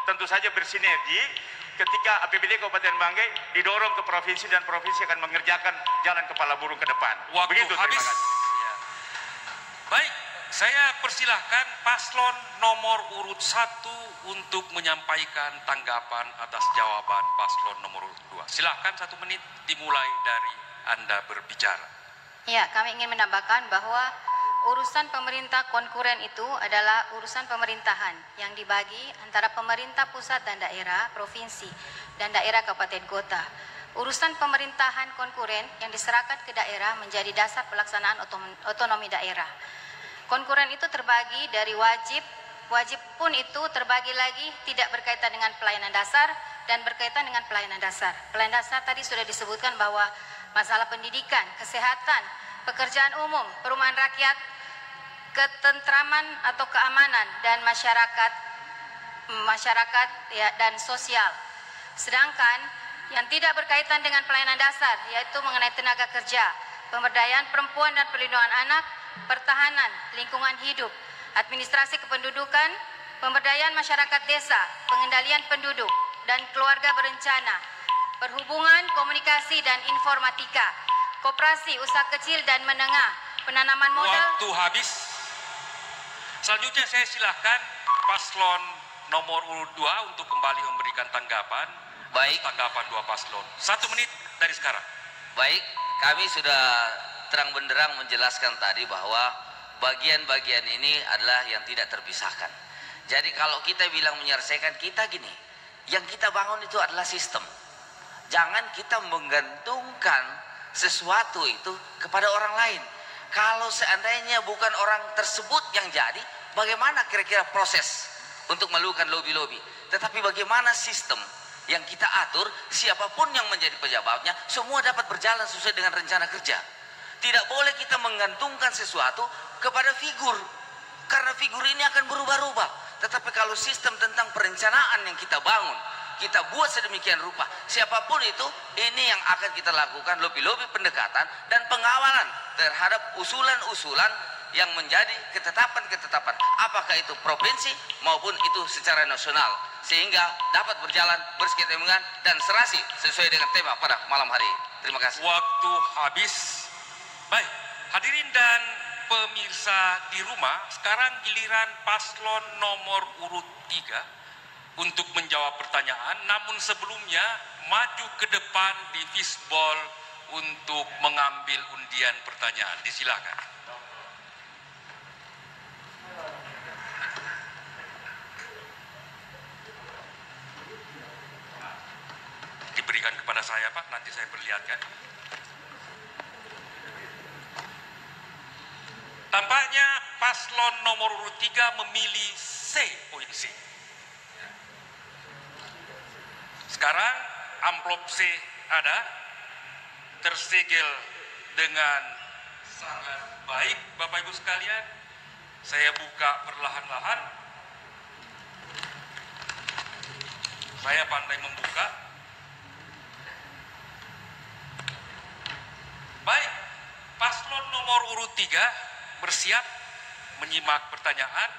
tentu saja bersinergi ketika APBD Kabupaten Banggai didorong ke provinsi, dan provinsi akan mengerjakan jalan Kepala Burung ke depan. Waktu Begitu, habis. terima kasih. Ya. Baik, saya persilahkan paslon nomor urut 1 untuk menyampaikan tanggapan atas jawaban paslon nomor urut 2. Silahkan 1 menit dimulai dari Anda berbicara. Ya, kami ingin menambahkan bahwa urusan pemerintah konkuren itu adalah urusan pemerintahan yang dibagi antara pemerintah pusat dan daerah, provinsi, dan daerah kabupaten kota. Urusan pemerintahan konkuren yang diserahkan ke daerah menjadi dasar pelaksanaan otonomi daerah. Konkuren itu terbagi dari wajib pun itu terbagi lagi tidak berkaitan dengan pelayanan dasar dan berkaitan dengan pelayanan dasar. Pelayanan dasar tadi sudah disebutkan bahwa masalah pendidikan, kesehatan, pekerjaan umum, perumahan rakyat, ketentraman atau keamanan, dan masyarakat ya, dan sosial. Sedangkan yang tidak berkaitan dengan pelayanan dasar yaitu mengenai tenaga kerja, pemberdayaan perempuan dan perlindungan anak, pertahanan, lingkungan hidup, administrasi kependudukan, pemberdayaan masyarakat desa, pengendalian penduduk dan keluarga berencana, perhubungan, komunikasi dan informatika, koperasi, usaha kecil dan menengah, penanaman modal. Waktu habis. Selanjutnya saya silahkan paslon nomor urut 2 untuk kembali memberikan tanggapan. Baik. Tanggapan 2 paslon. 1 menit dari sekarang. Baik, kami sudah terang benderang menjelaskan tadi bahwa bagian-bagian ini adalah yang tidak terpisahkan. Jadi kalau kita bilang menyelesaikan, kita gini, yang kita bangun itu adalah sistem. Jangan kita menggantungkan sesuatu itu kepada orang lain. Kalau seandainya bukan orang tersebut yang jadi, bagaimana kira-kira proses untuk melakukan lobby-lobby? Tetapi bagaimana sistem yang kita atur, siapapun yang menjadi pejabatnya, semua dapat berjalan sesuai dengan rencana kerja. Tidak boleh kita menggantungkan sesuatu kepada figur, karena figur ini akan berubah-ubah. Tetapi kalau sistem tentang perencanaan yang kita bangun, kita buat sedemikian rupa, siapapun itu, ini yang akan kita lakukan lobby-lobby pendekatan dan pengawalan terhadap usulan-usulan yang menjadi ketetapan-ketetapan, apakah itu provinsi maupun itu secara nasional, sehingga dapat berjalan berkesinambungan dan serasi sesuai dengan tema pada malam hari ini. Terima kasih. Waktu habis. Baik, hadirin dan pemirsa di rumah, sekarang giliran paslon nomor urut 3 untuk menjawab pertanyaan, namun sebelumnya maju ke depan di fishball untuk mengambil undian pertanyaan. Disilakan. Diberikan kepada saya, Pak, nanti saya perlihatkan. Tampaknya paslon nomor urut 3 memilih C, poin C. Sekarang amplop C ada, tersegel dengan sangat baik, Bapak Ibu sekalian. Saya buka perlahan-lahan. Saya pandai membuka. Baik, paslon nomor urut 3 bersiap menyimak pertanyaan.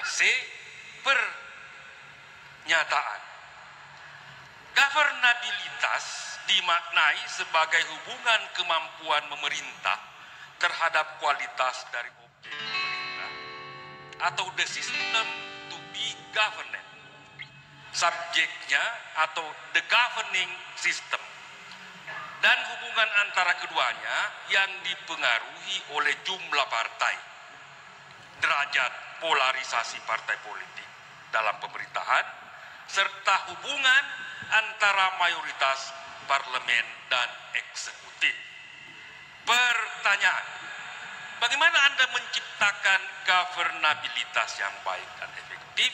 C, pernyataan. Governabilitas dimaknai sebagai hubungan kemampuan pemerintah terhadap kualitas dari objek pemerintah atau the system to be governed. Subjeknya atau the governing system. Dan hubungan antara keduanya yang dipengaruhi oleh jumlah partai, derajat polarisasi partai politik dalam pemerintahan, serta hubungan antara mayoritas parlemen dan eksekutif. Pertanyaan, bagaimana Anda menciptakan governabilitas yang baik dan efektif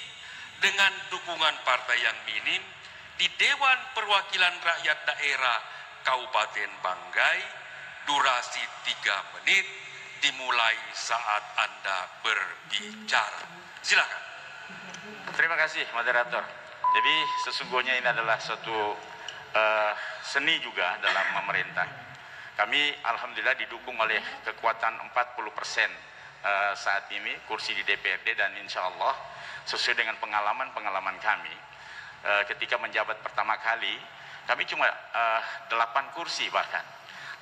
dengan dukungan partai yang minim di Dewan Perwakilan Rakyat Daerah Kabupaten Banggai, durasi 3 menit dimulai saat Anda berbicara. Silakan. Terima kasih moderator. Jadi sesungguhnya ini adalah suatu seni juga dalam memerintah. Kami alhamdulillah didukung oleh kekuatan 40% saat ini kursi di DPRD, dan insya Allah sesuai dengan pengalaman kami ketika menjabat pertama kali, kami cuma 8 kursi bahkan.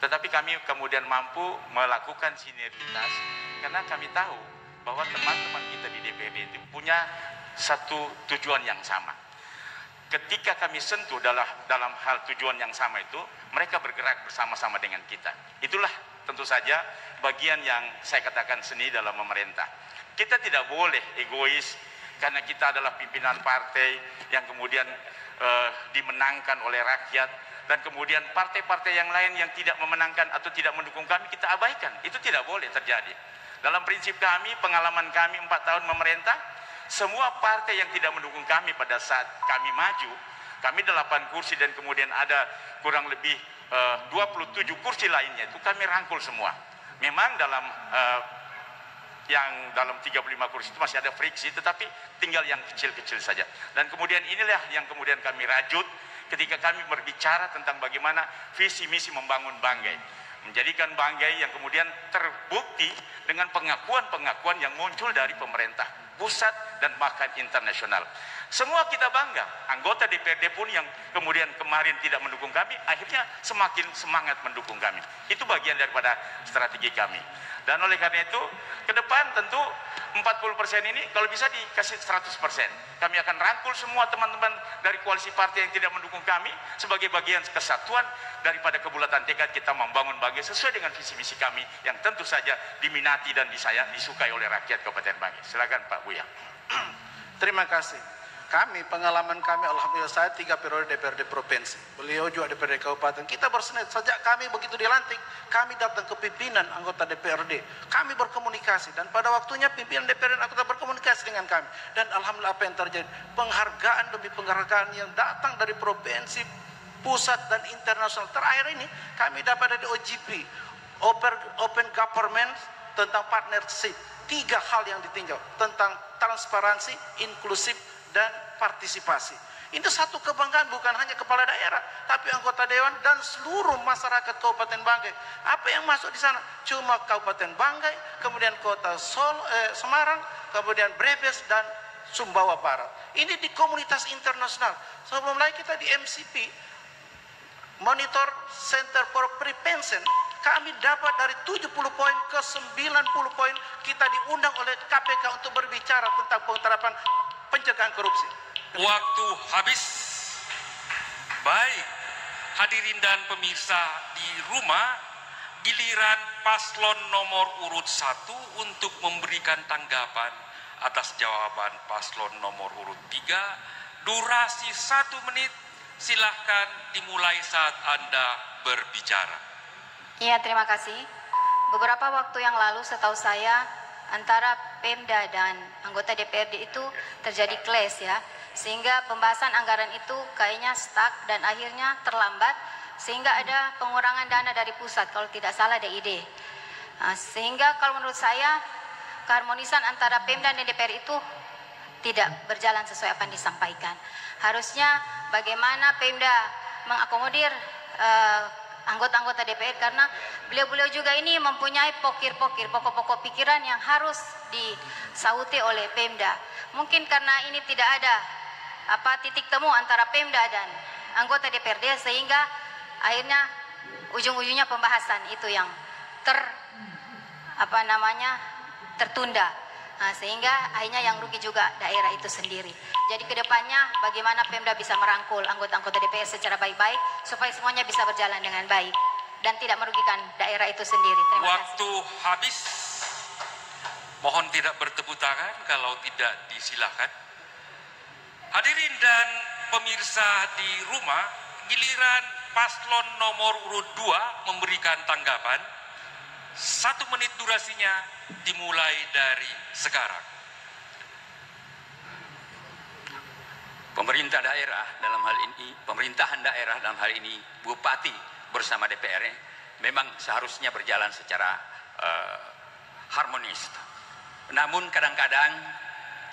Tetapi kami kemudian mampu melakukan sinergitas karena kami tahu bahwa teman-teman kita di DPRD itu punya satu tujuan yang sama. Ketika kami sentuh dalam hal tujuan yang sama itu, mereka bergerak bersama-sama dengan kita. Itulah tentu saja bagian yang saya katakan seni dalam memerintah. Kita tidak boleh egois karena kita adalah pimpinan partai yang kemudian dimenangkan oleh rakyat, dan kemudian partai-partai yang lain yang tidak memenangkan atau tidak mendukung kami kita abaikan. Itu tidak boleh terjadi. Dalam prinsip kami, pengalaman kami 4 tahun memerintah, semua partai yang tidak mendukung kami pada saat kami maju, kami 8 kursi dan kemudian ada kurang lebih 27 kursi lainnya, itu kami rangkul semua. Memang dalam 35 kursi itu masih ada friksi, tetapi tinggal yang kecil-kecil saja. Dan kemudian inilah yang kemudian kami rajut ketika kami berbicara tentang bagaimana visi misi membangun Banggai, menjadikan Banggai yang kemudian terbukti dengan pengakuan-pengakuan yang muncul dari pemerintah pusat dan bahkan internasional. Semua kita bangga, anggota DPRD pun yang kemudian kemarin tidak mendukung kami, akhirnya semakin semangat mendukung kami. Itu bagian daripada strategi kami. Dan oleh karena itu, ke depan tentu 40% ini kalau bisa dikasih 100%. Kami akan rangkul semua teman-teman dari koalisi partai yang tidak mendukung kami sebagai bagian kesatuan daripada kebulatan tekad kita membangun Banggai sesuai dengan visi misi kami yang tentu saja diminati dan disukai oleh rakyat Kabupaten Banggai. Silakan Pak Buya. Terima kasih. Pengalaman kami, alhamdulillah saya 3 periode DPRD provinsi, beliau juga DPRD kabupaten. Kita bersenet sejak kami begitu dilantik, kami datang ke pimpinan anggota DPRD, kami berkomunikasi, dan pada waktunya pimpinan DPRD anggota berkomunikasi dengan kami. Dan alhamdulillah apa yang terjadi, penghargaan demi penghargaan yang datang dari provinsi, pusat dan internasional. Terakhir ini kami dapat dari OGP, Open Government, tentang partnership. 3 hal yang ditinjau tentang transparansi, inklusif, dan partisipasi. Ini satu kebanggaan bukan hanya kepala daerah, tapi anggota dewan dan seluruh masyarakat Kabupaten Banggai. Apa yang masuk di sana? Cuma Kabupaten Banggai, kemudian Kota Semarang, kemudian Brebes dan Sumbawa Barat. Ini di komunitas internasional. Sebelum lagi kita di MCP, Monitor Center for Prevention, kami dapat dari 70 poin ke 90 poin. Kita diundang oleh KPK untuk berbicara tentang penerapan pencegahan korupsi. Waktu habis. Baik, hadirin dan pemirsa di rumah, giliran paslon nomor urut 1 untuk memberikan tanggapan atas jawaban paslon nomor urut 3. Durasi 1 menit, silahkan dimulai saat Anda berbicara. Iya, terima kasih. Beberapa waktu yang lalu setahu saya antara Pemda dan anggota DPRD itu terjadi clash ya, sehingga pembahasan anggaran itu kayaknya stuck dan akhirnya terlambat, sehingga ada pengurangan dana dari pusat kalau tidak salah DID. Sehingga kalau menurut saya keharmonisan antara Pemda dan DPR itu tidak berjalan sesuai apa yang disampaikan. Harusnya bagaimana Pemda mengakomodir anggota-anggota DPR, karena beliau-beliau juga ini mempunyai pokok-pokok pikiran yang harus disauti oleh Pemda. Mungkin karena ini tidak ada titik temu antara Pemda dan anggota DPRD, sehingga akhirnya ujung-ujungnya pembahasan itu yang tertunda. Sehingga akhirnya yang rugi juga daerah itu sendiri. Jadi kedepannya bagaimana Pemda bisa merangkul anggota-anggota DPR secara baik-baik supaya semuanya bisa berjalan dengan baik dan tidak merugikan daerah itu sendiri. Terima Waktu kasih. habis. Mohon tidak bertepuk tangan, kalau tidak disilakan. Hadirin dan pemirsa di rumah, giliran paslon nomor urut 2 memberikan tanggapan. 1 menit durasinya dimulai dari sekarang. Pemerintah daerah dalam hal ini, pemerintahan daerah dalam hal ini, bupati bersama DPR memang seharusnya berjalan secara harmonis. Namun kadang-kadang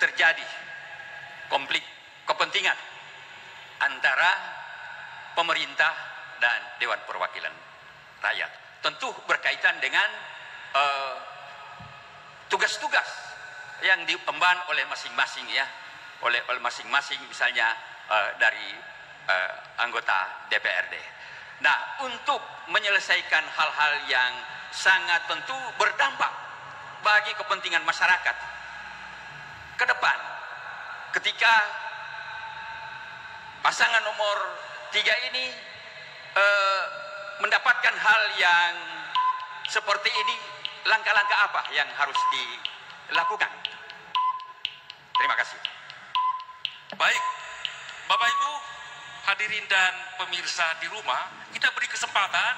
terjadi konflik kepentingan antara pemerintah dan Dewan Perwakilan Rakyat. Tentu berkaitan dengan tugas-tugas yang diemban oleh masing-masing ya, oleh masing-masing misalnya dari anggota DPRD. Nah, untuk menyelesaikan hal-hal yang sangat tentu berdampak bagi kepentingan masyarakat ke depan, ketika pasangan nomor 3 ini mendapatkan hal yang seperti ini, langkah-langkah apa yang harus dilakukan? Terima kasih. Baik, Bapak Ibu, hadirin dan pemirsa di rumah, kita beri kesempatan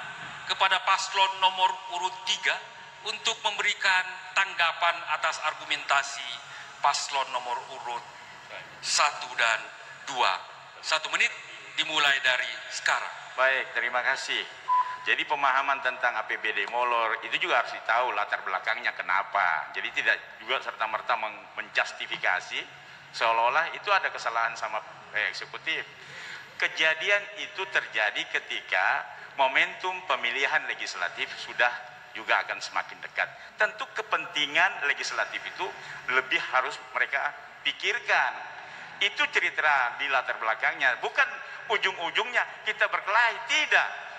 kepada paslon nomor urut 3 untuk memberikan tanggapan atas argumentasi paslon nomor urut 1 dan 2. 1 menit dimulai dari sekarang. Baik, terima kasih. Jadi pemahaman tentang APBD molor itu juga harus ditahu latar belakangnya kenapa. Jadi tidak juga serta-merta menjustifikasi seolah-olah itu ada kesalahan sama eksekutif. Kejadian itu terjadi ketika momentum pemilihan legislatif sudah juga akan semakin dekat. Tentu kepentingan legislatif itu lebih harus mereka pikirkan. Itu cerita di latar belakangnya, bukan ujung-ujungnya kita berkelahi.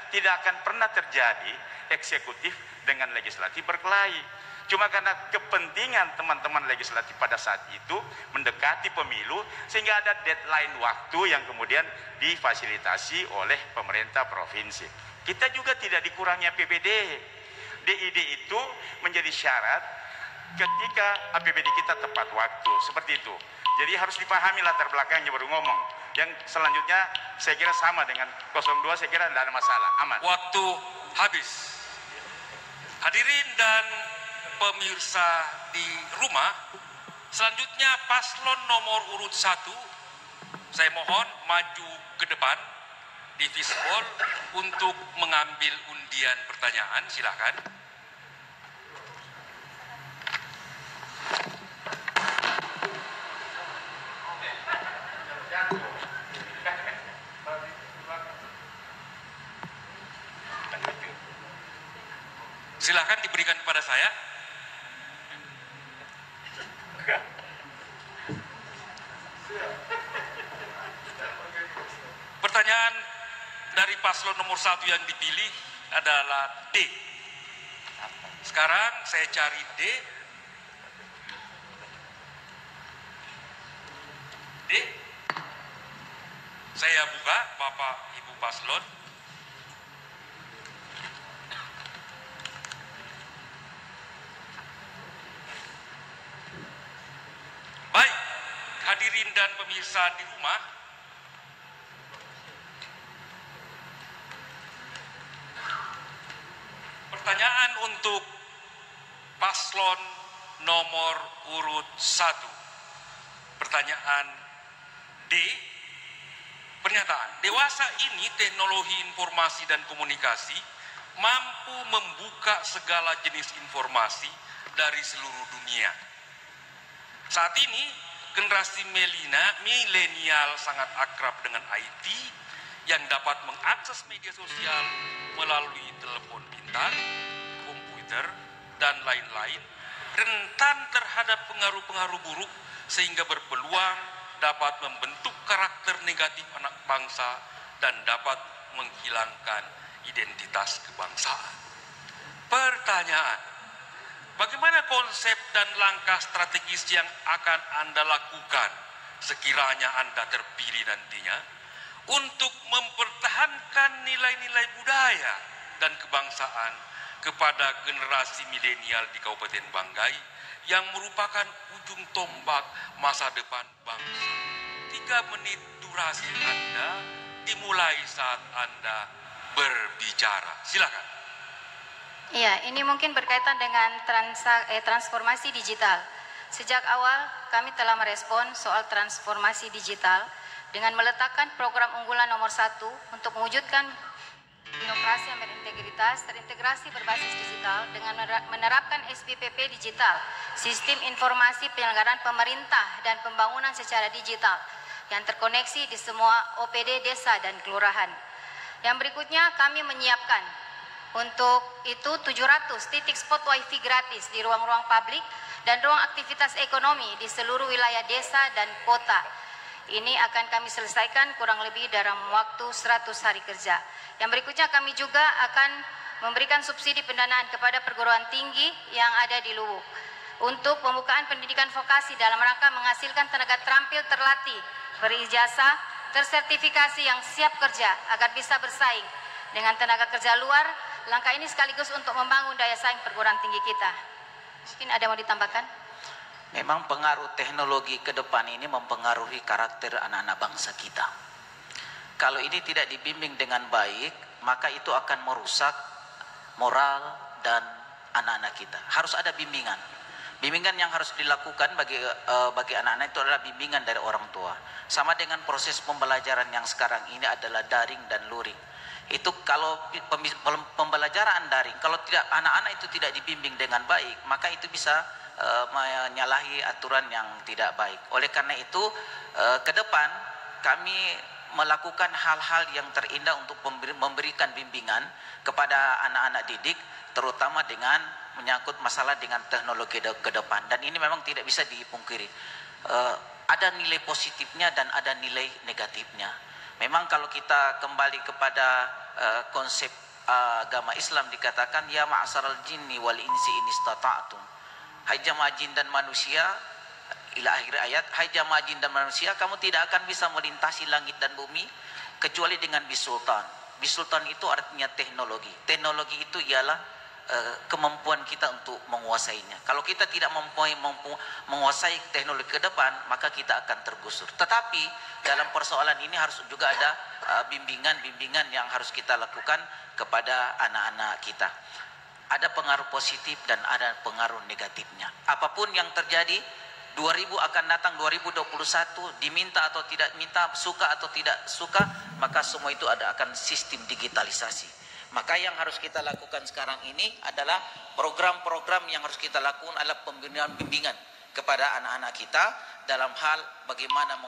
Tidak akan pernah terjadi eksekutif dengan legislatif berkelahi. Cuma karena kepentingan teman-teman legislatif pada saat itu mendekati pemilu, sehingga ada deadline waktu yang kemudian difasilitasi oleh pemerintah provinsi. Kita juga tidak dikurangi APBD. DID itu menjadi syarat ketika APBD kita tepat waktu, seperti itu. Jadi harus dipahami latar belakangnya baru ngomong. Yang selanjutnya saya kira sama dengan 02, saya kira tidak ada masalah, aman. Waktu habis. Hadirin dan pemirsa di rumah, selanjutnya paslon nomor urut 1, saya mohon maju ke depan di fishbowl untuk mengambil undian pertanyaan, silakan. Silakan diberikan kepada saya. Pertanyaan dari paslon nomor 1 yang dipilih adalah D. Sekarang saya cari D. D. Saya buka, Bapak Ibu paslon. Baik, hadirin dan pemirsa di rumah, pertanyaan untuk paslon nomor urut 1. Pertanyaan D. Pernyataan, dewasa ini teknologi informasi dan komunikasi mampu membuka segala jenis informasi dari seluruh dunia. Saat ini, generasi milenial sangat akrab dengan IT yang dapat mengakses media sosial melalui telepon pintar, komputer, dan lain-lain, rentan terhadap pengaruh-pengaruh buruk sehingga berpeluang dapat membentuk karakter negatif anak bangsa dan dapat menghilangkan identitas kebangsaan. Pertanyaan, bagaimana konsep dan langkah strategis yang akan Anda lakukan sekiranya Anda terpilih nantinya untuk mempertahankan nilai-nilai budaya dan kebangsaan kepada generasi milenial di Kabupaten Banggai yang merupakan ujung tombak masa depan bangsa? 3 menit durasi Anda dimulai saat Anda berbicara. Silakan. Iya, ini mungkin berkaitan dengan transformasi digital. Sejak awal kami telah merespon soal transformasi digital dengan meletakkan program unggulan nomor 1 untuk mewujudkan birokrasi yang berintegritas, terintegrasi berbasis digital dengan menerapkan SPPP digital, sistem informasi penyelenggaraan pemerintah dan pembangunan secara digital yang terkoneksi di semua OPD desa dan kelurahan. Yang berikutnya kami menyiapkan untuk itu 700 titik spot wifi gratis di ruang-ruang publik dan ruang aktivitas ekonomi di seluruh wilayah desa dan kota. Ini akan kami selesaikan kurang lebih dalam waktu 100 hari kerja. Yang berikutnya kami juga akan memberikan subsidi pendanaan kepada perguruan tinggi yang ada di Luwuk untuk pembukaan pendidikan vokasi dalam rangka menghasilkan tenaga terampil terlatih, berijazah, tersertifikasi yang siap kerja agar bisa bersaing dengan tenaga kerja luar. Langkah ini sekaligus untuk membangun daya saing perguruan tinggi kita. Mungkin ada mau ditambahkan? Memang pengaruh teknologi ke depan ini mempengaruhi karakter anak-anak bangsa kita. Kalau ini tidak dibimbing dengan baik, maka itu akan merusak moral dan anak-anak kita. Harus ada bimbingan. Bimbingan yang harus dilakukan bagi anak-anak itu adalah bimbingan dari orang tua. Sama dengan proses pembelajaran yang sekarang ini adalah daring dan luring. Itu kalau pembelajaran daring, kalau tidak anak-anak itu tidak dibimbing dengan baik, maka itu bisa menyalahi aturan yang tidak baik. Oleh karena itu ke depan kami melakukan hal-hal yang terindah untuk memberikan bimbingan kepada anak-anak didik, terutama dengan menyangkut masalah dengan teknologi ke depan. Dan ini memang tidak bisa dipungkiri. Ada nilai positifnya dan ada nilai negatifnya. Memang kalau kita kembali kepada konsep agama Islam dikatakan ya ma'asyaral jinni wal insi in istata'tum. Hai jamaah jin dan manusia, ila akhir ayat, hai jamaah jin dan manusia, kamu tidak akan bisa melintasi langit dan bumi kecuali dengan bisultan. Bisultan itu artinya teknologi. Teknologi itu ialah kemampuan kita untuk menguasainya. Kalau kita tidak mampu menguasai teknologi ke depan, maka kita akan tergusur. Tetapi dalam persoalan ini harus juga ada bimbingan-bimbingan yang harus kita lakukan kepada anak-anak kita. Ada pengaruh positif dan ada pengaruh negatifnya. Apapun yang terjadi, 2000 akan datang 2021, diminta atau tidak minta, suka atau tidak suka, maka semua itu akan sistem digitalisasi. Maka yang harus kita lakukan sekarang ini adalah program-program yang harus kita lakukan adalah pembinaan-bimbingan kepada anak-anak kita dalam hal bagaimana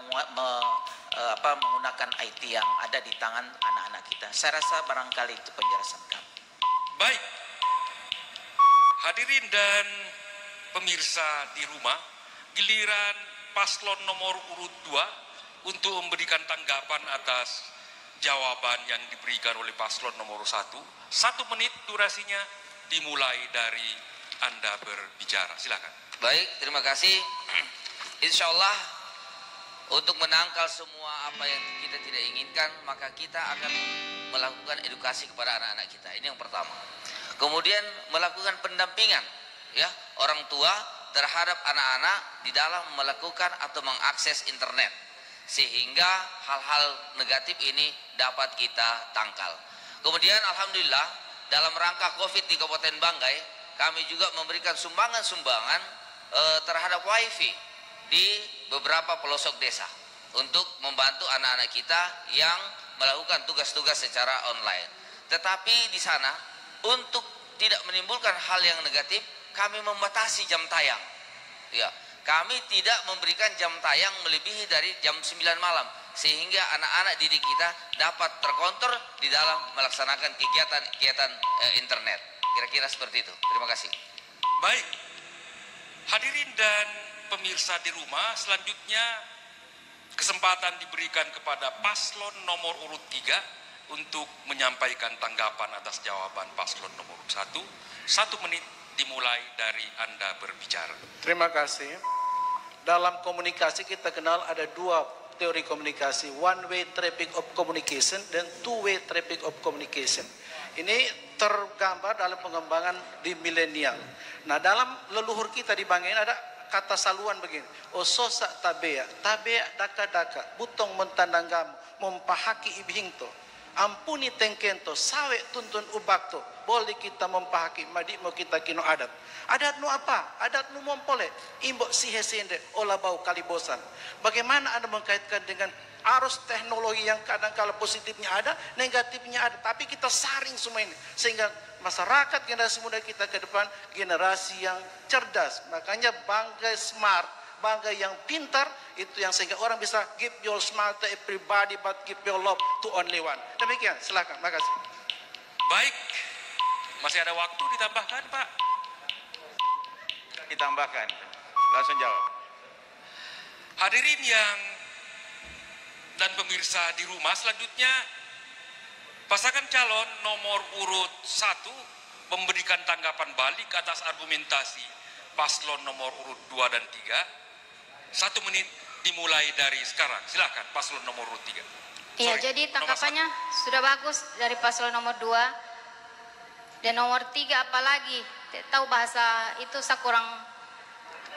menggunakan IT yang ada di tangan anak-anak kita. Saya rasa barangkali itu penjelasan kami. Baik, hadirin dan pemirsa di rumah, giliran paslon nomor urut 2 untuk memberikan tanggapan atas jawaban yang diberikan oleh paslon nomor 1. 1 menit durasinya dimulai dari Anda berbicara. Silakan. Baik, terima kasih. Insya Allah untuk menangkal semua apa yang kita tidak inginkan, maka kita akan melakukan edukasi kepada anak-anak kita. Ini yang pertama. Kemudian melakukan pendampingan ya orang tua terhadap anak-anak di dalam melakukan atau mengakses internet, sehingga hal-hal negatif ini dapat kita tangkal. Kemudian alhamdulillah dalam rangka Covid di Kabupaten Banggai, kami juga memberikan sumbangan-sumbangan terhadap wifi di beberapa pelosok desa untuk membantu anak-anak kita yang melakukan tugas-tugas secara online. Tetapi di sana untuk tidak menimbulkan hal yang negatif, kami membatasi jam tayang. Ya, kami tidak memberikan jam tayang melebihi dari jam 9 malam, sehingga anak-anak didik kita dapat terkontrol di dalam melaksanakan kegiatan internet. Kira-kira seperti itu. Terima kasih. Baik, hadirin dan pemirsa di rumah, selanjutnya kesempatan diberikan kepada paslon nomor urut 3 untuk menyampaikan tanggapan atas jawaban paslon nomor 1. 1 menit dimulai dari Anda berbicara. Terima kasih. Dalam komunikasi kita kenal ada 2 teori komunikasi, one way traffic of communication dan two way traffic of communication. Ini tergambar dalam pengembangan di milenial. Nah, dalam leluhur kita di Banggai ada kata saluan begini, ososa tabea, tabea daka-daka, butong mentandanggamu, mempahaki ibhingto, ampuni tengkento, sawe tuntun ubakto, boleh kita mempahaki, madi mau kita kino adat. Adat nu apa? Adat nu mompole, imbok sihe sende, olah bau kalibosan. Bagaimana Anda mengkaitkan dengan arus teknologi yang kadang-kala positifnya ada, negatifnya ada, tapi kita saring semua ini sehingga masyarakat generasi muda kita ke depan generasi yang cerdas. Makanya bangga smart, bangga yang pintar, itu yang sehingga orang bisa give your smile to everybody but give your love to only one. Demikian, silakan. Makasih. Baik, masih ada waktu ditambahkan, Pak. Ditambahkan, langsung jawab. Hadirin yang dan pemirsa di rumah, selanjutnya pasangan calon nomor urut 1 memberikan tanggapan balik atas argumentasi paslon nomor urut 2 dan 3. 1 menit dimulai dari sekarang. Silakan paslon nomor urut 3. Iya, jadi tanggapannya sudah bagus dari paslon nomor 2 dan nomor 3 apalagi. Tahu bahasa itu saya kurang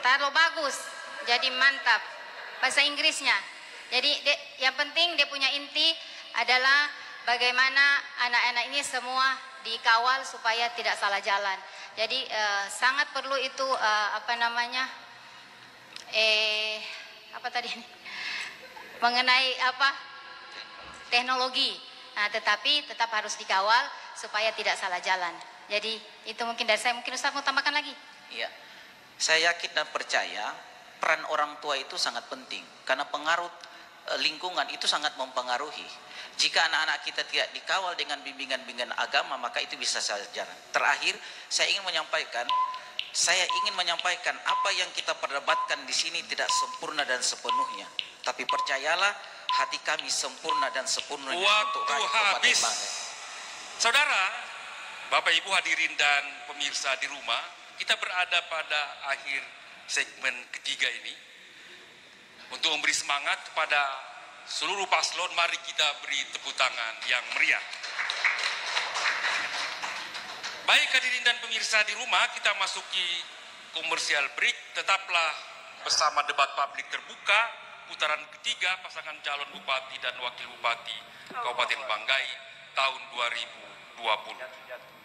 terlalu bagus. Jadi mantap bahasa Inggrisnya. Jadi yang penting dia punya inti adalah bagaimana anak-anak ini semua dikawal supaya tidak salah jalan. Jadi sangat perlu itu apa tadi ini? Mengenai teknologi. Nah, tetapi tetap harus dikawal supaya tidak salah jalan. Jadi itu mungkin dari saya. Mungkin Ustaz mau tambahkan lagi? Iya. Saya yakin dan percaya peran orang tua itu sangat penting karena pengaruh lingkungan itu sangat mempengaruhi. Jika anak-anak kita tidak dikawal dengan bimbingan-bimbingan agama, maka itu bisa salah jalan. Terakhir, saya ingin menyampaikan apa yang kita perdebatkan di sini tidak sempurna dan sepenuhnya. Tapi percayalah, hati kami sempurna dan sepenuhnya untuk rakyat Kabupaten Banggai. Saudara, Bapak Ibu hadirin dan pemirsa di rumah, kita berada pada akhir segmen ketiga ini. Untuk memberi semangat kepada seluruh paslon, mari kita beri tepuk tangan yang meriah. Baik hadirin dan pemirsa di rumah, kita masuki komersial break. Tetaplah bersama debat publik terbuka putaran ketiga pasangan calon bupati dan wakil bupati Kabupaten Banggai tahun 2020.